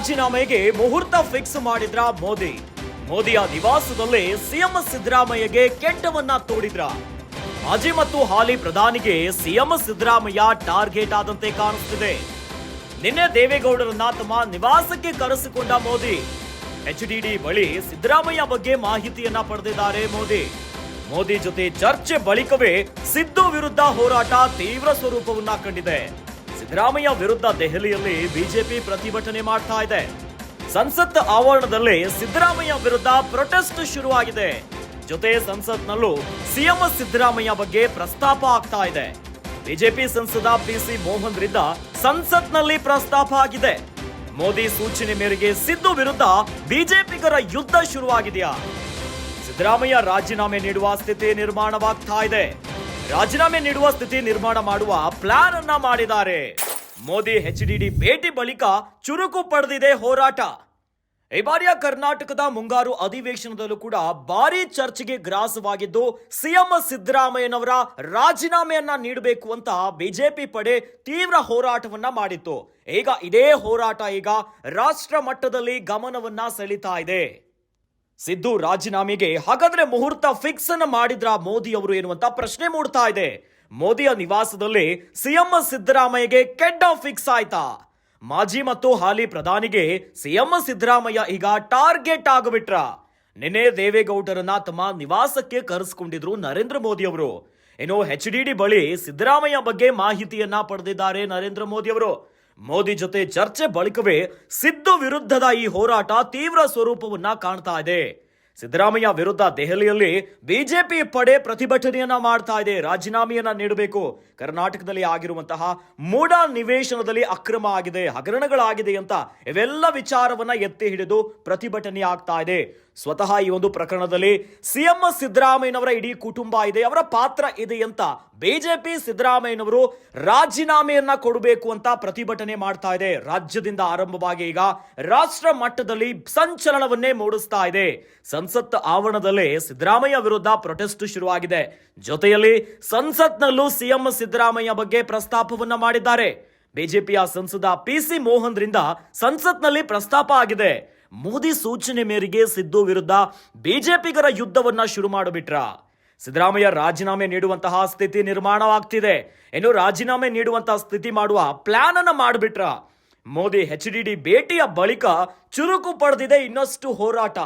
ರಾಜೀನಾಮೆಗೆ ಮುಹೂರ್ತ ಫಿಕ್ಸ್ ಮಾಡಿದ್ರ ಮೋದಿಯ ನಿವಾಸದಲ್ಲೇ ಸಿಎಂ ಸಿದ್ದರಾಮಯ್ಯಗೆ ಕೆಟ್ಟವನ್ನ ತೋಡಿದ್ರ. ಮಾಜಿ ಮತ್ತು ಹಾಲಿ ಪ್ರಧಾನಿಗೆ ಸಿಎಂ ಸಿದ್ದರಾಮಯ್ಯ ಟಾರ್ಗೆಟ್ ಆದಂತೆ ಕಾಣಿಸ್ತಿದೆ. ನಿನ್ನೆ ದೇವೇಗೌಡರನ್ನ ತಮ್ಮ ನಿವಾಸಕ್ಕೆ ಕರೆಸಿಕೊಂಡ ಎಚ್ಡಿಡಿ ಬಳಿ ಸಿದ್ದರಾಮಯ್ಯ ಬಗ್ಗೆ ಮಾಹಿತಿಯನ್ನ ಪಡೆದಿದ್ದಾರೆ. ಮೋದಿ ಜೊತೆ ಚರ್ಚೆ ಬಳಿಕವೇ ಸಿದ್ದು ವಿರುದ್ಧ ಹೋರಾಟ ತೀವ್ರ ಸ್ವರೂಪವನ್ನ ಕಂಡಿದೆ. ಸಿದ್ದರಾಮಯ್ಯ ವಿರುದ್ಧ ದೆಹಲಿಯಲ್ಲಿ ಬಿಜೆಪಿ ಪ್ರತಿಭಟನೆ ಮಾಡ್ತಾ ಇದೆ. ಸಂಸತ್ ಆವರಣದಲ್ಲಿ ಸಿದ್ದರಾಮಯ್ಯ ವಿರುದ್ಧ ಪ್ರೊಟೆಸ್ಟ್ ಶುರುವಾಗಿದೆ. ಜೊತೆ ಸಂಸತ್ನಲ್ಲೂ ಸಿಎಂ ಸಿದ್ದರಾಮಯ್ಯ ಬಗ್ಗೆ ಪ್ರಸ್ತಾಪ ಆಗ್ತಾ ಇದೆ. ಬಿಜೆಪಿ ಸಂಸದ ಪಿಸಿ ಮೋಹನ್ ರಿಂದ ಸಂಸತ್ನಲ್ಲಿ ಪ್ರಸ್ತಾಪ ಆಗಿದೆ. ಮೋದಿ ಸೂಚನೆ ಮೇರೆಗೆ ಸಿದ್ದು ವಿರುದ್ಧ ಬಿಜೆಪಿಗರ ಯುದ್ಧ ಶುರುವಾಗಿದೆಯಾ? ಸಿದ್ದರಾಮಯ್ಯ ರಾಜೀನಾಮೆ ನೀಡುವ ಸ್ಥಿತಿ ನಿರ್ಮಾಣವಾಗ್ತಾ ಇದೆ. ರಾಜೀನಾಮೆ ನೀಡುವ ಸ್ಥಿತಿ ನಿರ್ಮಾಣ ಮಾಡುವ ಪ್ಲಾನ್ ಅನ್ನ ಮಾಡಿದ್ದಾರೆ. ಮೋದಿ ಎಚ್ಡಿಡಿ ಭೇಟಿ ಬಳಿಕ ಚುರುಕು ಪಡೆದಿದೆ ಹೋರಾಟ. ಈ ಬಾರಿಯ ಕರ್ನಾಟಕದ ಮುಂಗಾರು ಅಧಿವೇಶನದಲ್ಲೂ ಕೂಡ ಭಾರಿ ಚರ್ಚೆಗೆ ಗ್ರಾಸವಾಗಿದ್ದು ಸಿಎಂ ಸಿದ್ದರಾಮಯ್ಯನವರ ರಾಜೀನಾಮೆಯನ್ನ ನೀಡಬೇಕು ಅಂತ ಬಿಜೆಪಿ ಪಡೆ ತೀವ್ರ ಹೋರಾಟವನ್ನ ಮಾಡಿತ್ತು. ಈಗ ಇದೇ ಹೋರಾಟ ರಾಷ್ಟ್ರ ಮಟ್ಟದಲ್ಲಿ ಗಮನವನ್ನ ಸೆಳೀತಾ ಇದೆ. ಸಿದ್ದು ರಾಜೀನಾಮೆಗೆ ಹಾಗಾದ್ರೆ ಮುಹೂರ್ತ ಫಿಕ್ಸ್ ಅನ್ನ ಮಾಡಿದ್ರ ಮೋದಿ ಅವರು ಎನ್ನುವಂತ ಪ್ರಶ್ನೆ ಮೂಡ್ತಾ ಇದೆ. ಮೋದಿಯ ನಿವಾಸದಲ್ಲಿ ಸಿಎಂ ಸಿದ್ದರಾಮಯ್ಯಗೆ ಕೆಡ್ಡ ಫಿಕ್ಸ್ ಆಯ್ತಾ? ಮಾಜಿ ಮತ್ತು ಹಾಲಿ ಪ್ರಧಾನಿಗೆ ಸಿಎಂ ಸಿದ್ದರಾಮಯ್ಯ ಈಗ ಟಾರ್ಗೆಟ್ ಆಗಿಬಿಟ್ರ. ನಿನ್ನೆ ದೇವೇಗೌಡರನ್ನ ತಮ್ಮ ನಿವಾಸಕ್ಕೆ ಕರೆಸಿಕೊಂಡಿದ್ರು ನರೇಂದ್ರ ಮೋದಿ ಅವರು. ಇನ್ನು ಎಚ್ಡಿಡಿ ಬಳಿ ಸಿದ್ದರಾಮಯ್ಯ ಬಗ್ಗೆ ಮಾಹಿತಿಯನ್ನ ಪಡೆದಿದ್ದಾರೆ ನರೇಂದ್ರ ಮೋದಿ ಅವರು. ಮೋದಿ ಜೊತೆ ಚರ್ಚೆ ಬಳಿಕವೇ ಸಿದ್ದು ವಿರುದ್ಧದ ಈ ಹೋರಾಟ ತೀವ್ರ ಸ್ವರೂಪವನ್ನ ಕಾಣ್ತಾ ಇದೆ. ಸಿದ್ದರಾಮಯ್ಯ ವಿರುದ್ಧ ದೆಹಲಿಯಲ್ಲಿ ಬಿಜೆಪಿ ಪಡೆ ಪ್ರತಿಭಟನೆಯನ್ನ ಮಾಡ್ತಾ ಇದೆ. ರಾಜೀನಾಮೆಯನ್ನ ನೀಡಬೇಕು. ಕರ್ನಾಟಕದಲ್ಲಿ ಆಗಿರುವಂತಹ ಮೂಢ ನಿವೇಶನದಲ್ಲಿ ಅಕ್ರಮ ಆಗಿದೆ, ಹಗರಣಗಳಾಗಿದೆ ಅಂತ ಇವೆಲ್ಲ ವಿಚಾರವನ್ನ ಎತ್ತಿ ಹಿಡಿದು ಪ್ರತಿಭಟನೆ ಆಗ್ತಾ ಇದೆ. ಸ್ವತಃ ಈ ಒಂದು ಪ್ರಕರಣದಲ್ಲಿ ಸಿಎಂ ಸಿದ್ದರಾಮಯ್ಯನವರ ಇಡೀ ಕುಟುಂಬ ಇದೆ, ಅವರ ಪಾತ್ರ ಇದೆ ಅಂತ ಬಿಜೆಪಿ ಸಿದ್ದರಾಮಯ್ಯನವರು ರಾಜೀನಾಮೆಯನ್ನ ಕೊಡಬೇಕು ಅಂತ ಪ್ರತಿಭಟನೆ ಮಾಡ್ತಾ ಇದೆ. ರಾಜ್ಯದಿಂದ ಆರಂಭವಾಗಿ ಈಗ ರಾಷ್ಟ್ರ ಮಟ್ಟದಲ್ಲಿ ಸಂಚಲನವನ್ನೇ ಮೂಡಿಸ್ತಾ ಇದೆ. ಸಂಸತ್ ಆವರಣದಲ್ಲೇ ಸಿದ್ದರಾಮಯ್ಯ ವಿರುದ್ಧ ಪ್ರೊಟೆಸ್ಟ್ ಶುರುವಾಗಿದೆ. ಜೊತೆಯಲ್ಲಿ ಸಂಸತ್ನಲ್ಲೂ ಸಿಎಂ ಸಿದ್ದರಾಮಯ್ಯ ಬಗ್ಗೆ ಪ್ರಸ್ತಾಪವನ್ನ ಮಾಡಿದ್ದಾರೆ. ಬಿಜೆಪಿಯ ಸಂಸದ ಪಿಸಿ ಮೋಹನ್ ರಿಂದ ಸಂಸತ್ನಲ್ಲಿ ಪ್ರಸ್ತಾಪ ಆಗಿದೆ. ಮೋದಿ ಸೂಚನೆ ಮೇರೆಗೆ ಸಿದ್ದು ವಿರುದ್ಧ ಬಿಜೆಪಿಗರ ಯುದ್ಧವನ್ನ ಶುರು ಮಾಡಿಬಿಟ್ರ. ಸಿದ್ದರಾಮಯ್ಯ ರಾಜೀನಾಮೆ ನೀಡುವಂತಹ ಸ್ಥಿತಿ ನಿರ್ಮಾಣವಾಗ್ತಿದೆ. ಇನ್ನು ರಾಜೀನಾಮೆ ನೀಡುವಂತಹ ಸ್ಥಿತಿ ಮಾಡುವ ಪ್ಲಾನ್ ಅನ್ನ ಮಾಡಿಬಿಟ್ರ. ಮೋದಿ ಎಚ್ಡಿಡಿ ಭೇಟಿಯ ಬಳಿಕ ಚುರುಕು ಪಡೆದಿದೆ ಇನ್ನಷ್ಟು ಹೋರಾಟ.